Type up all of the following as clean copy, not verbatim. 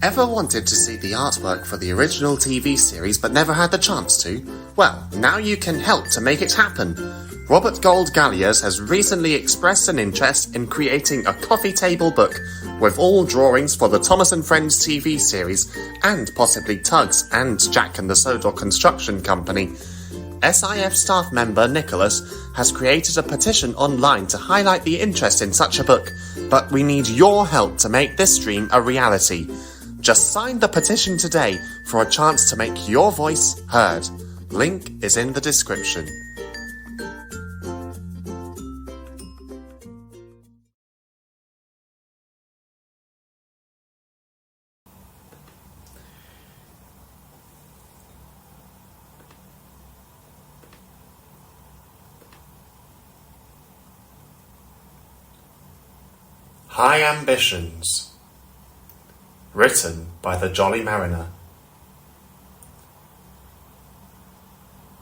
Ever wanted to see the artwork for the original TV series but never had the chance to? Well, now you can help to make it happen. Robert Gold Galliers has recently expressed an interest in creating a coffee table book with all drawings for the Thomas & Friends TV series and possibly Tugs and Jack and the Sodor Construction Company. SIF staff member Nicholas has created a petition online to highlight the interest in such a book, but we need your help to make this dream a reality. Just sign the petition today for a chance to make your voice heard. Link is in the description. High Ambitions. Written by TheJollyMariner.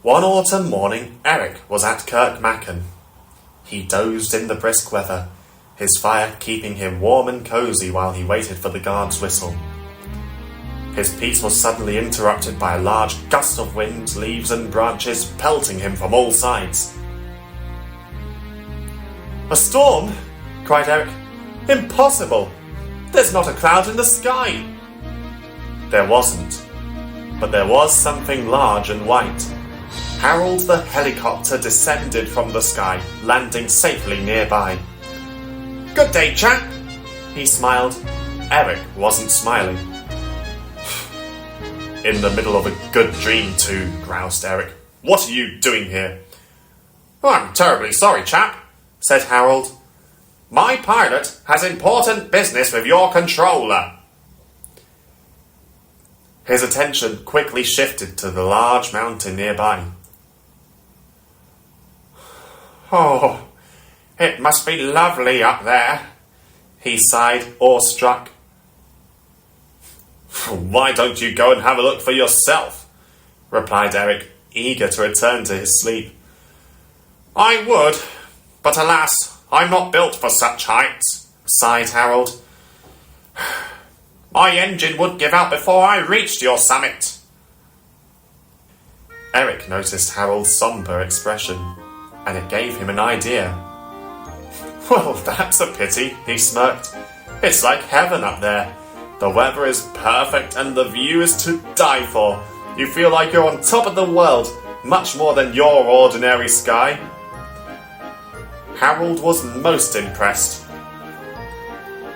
One autumn morning, Eric was at Kirkmacken. He dozed in the brisk weather, his fire keeping him warm and cosy while he waited for the guard's whistle. His peace was suddenly interrupted by a large gust of wind, leaves and branches pelting him from all sides. "A storm?" cried Eric. "Impossible! There's not a cloud in the sky!" There wasn't, but there was something large and white. Harold the helicopter descended from the sky, landing safely nearby. "Good day, chap," he smiled. Eric wasn't smiling. "In the middle of a good dream too," groused Eric. "What are you doing here?" "I'm terribly sorry, chap," said Harold. "My pilot has important business with your controller." His attention quickly shifted to the large mountain nearby. "Oh, it must be lovely up there," he sighed, awestruck. "Why don't you go and have a look for yourself?" replied Eric, eager to return to his sleep. "I would, but alas, I'm not built for such heights," sighed Harold. "My engine would give out before I reached your summit." Eric noticed Harold's sombre expression, and it gave him an idea. "Well, that's a pity," he smirked. "It's like heaven up there. The weather is perfect and the view is to die for. You feel like you're on top of the world, much more than your ordinary sky." Harold was most impressed.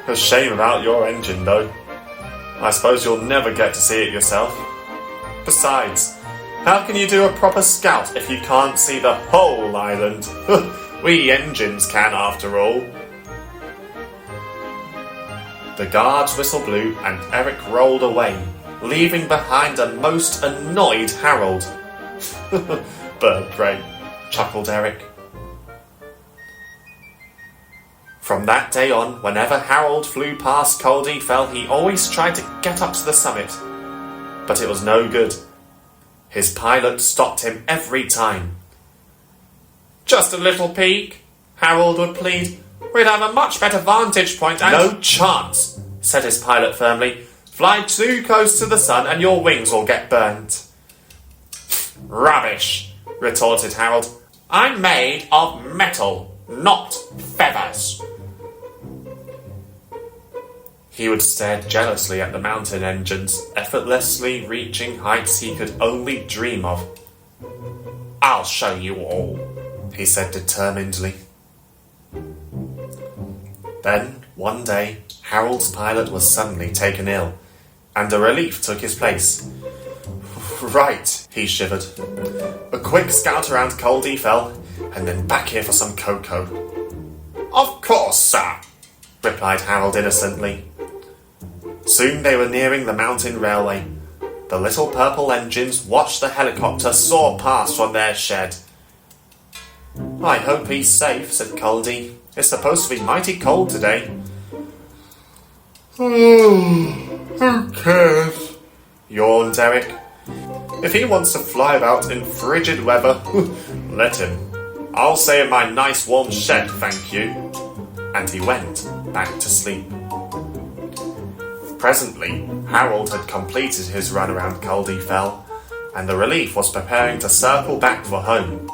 "A shame about your engine, though. I suppose you'll never get to see it yourself. Besides, how can you do a proper scout if you can't see the whole island? We engines can, after all." The guard's whistle blew and Eric rolled away, leaving behind a most annoyed Harold. "Bird brain," chuckled Eric. From that day on, whenever Harold flew past Culdee Fell, he always tried to get up to the summit. But it was no good. His pilot stopped him every time. "Just a little peek," Harold would plead. "We'd have a much better vantage point and—" "No chance," said his pilot firmly. "Fly too close to the sun and your wings will get burnt." "Rubbish," retorted Harold. "I'm made of metal, not feathers." He would stare jealously at the mountain engines, effortlessly reaching heights he could only dream of. "I'll show you all," he said determinedly. Then, one day, Harold's pilot was suddenly taken ill, and a relief took his place. "Right," he shivered. "A quick scout around Culdee Fell, and then back here for some cocoa." "Of course, sir," replied Harold innocently. Soon they were nearing the mountain railway. The little purple engines watched the helicopter soar past from their shed. "I hope he's safe," said Culdee. "It's supposed to be mighty cold today." "Who cares?" yawned Eric. "If he wants to fly about in frigid weather, let him. I'll stay in my nice warm shed, thank you." And he went back to sleep. Presently, Harold had completed his run around Culdee Fell, and the relief was preparing to circle back for home.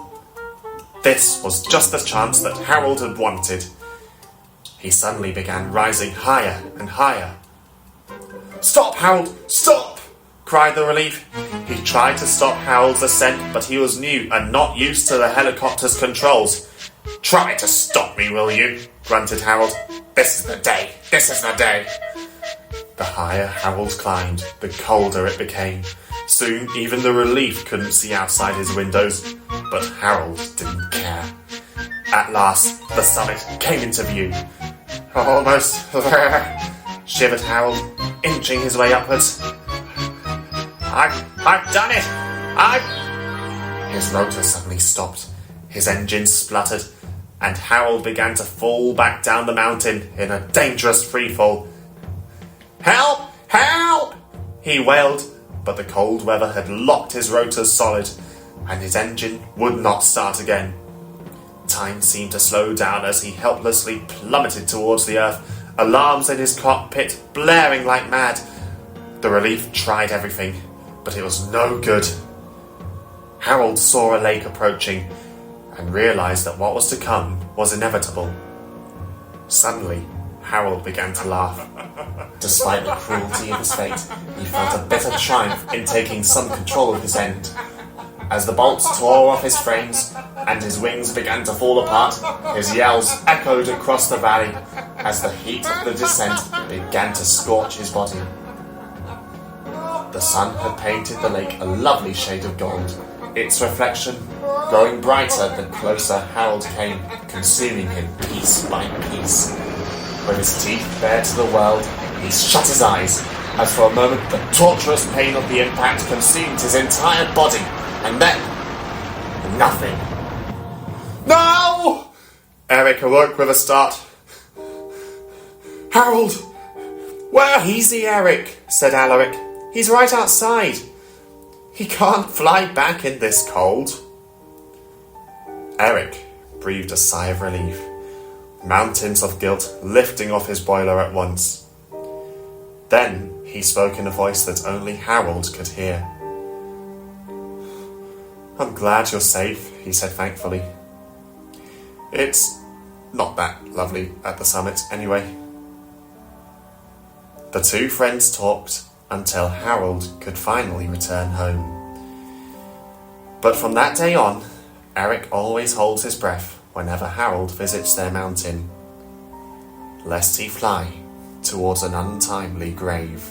This was just the chance that Harold had wanted. He suddenly began rising higher and higher. "Stop, Harold! Stop!" cried the relief. He tried to stop Harold's ascent, but he was new and not used to the helicopter's controls. "Try to stop me, will you?" grunted Harold. "This is the day! This is the day!" The higher Harold climbed, the colder it became. Soon, even the relief couldn't see outside his windows, but Harold didn't care. At last, the summit came into view. "Almost there," shivered Harold, inching his way upwards. I've done it! His rotor suddenly stopped, his engine spluttered, and Harold began to fall back down the mountain in a dangerous freefall. "Help! Help!" he wailed, but the cold weather had locked his rotors solid, and his engine would not start again. Time seemed to slow down as he helplessly plummeted towards the earth, alarms in his cockpit blaring like mad. The relief tried everything, but it was no good. Harold saw a lake approaching and realized that what was to come was inevitable. Suddenly, Harold began to laugh. Despite the cruelty of his fate, he felt a bitter triumph in taking some control of his end. As the bolts tore off his frames and his wings began to fall apart, his yells echoed across the valley as the heat of the descent began to scorch his body. The sun had painted the lake a lovely shade of gold, its reflection growing brighter the closer Harold came, consuming him piece by piece. With his teeth bared to the world, he shut his eyes, as for a moment the torturous pain of the impact consumed his entire body, and then nothing. "No!" Eric awoke with a start. "Harold! Where?" "Easy, Eric," said Alaric. "He's right outside. He can't fly back in this cold." Eric breathed a sigh of relief, mountains of guilt lifting off his boiler at once. Then he spoke in a voice that only Harold could hear. "I'm glad you're safe," he said thankfully. "It's not that lovely at the summit anyway." The two friends talked until Harold could finally return home. But from that day on, Eric always holds his breath whenever Harold visits their mountain, lest he fly towards an untimely grave.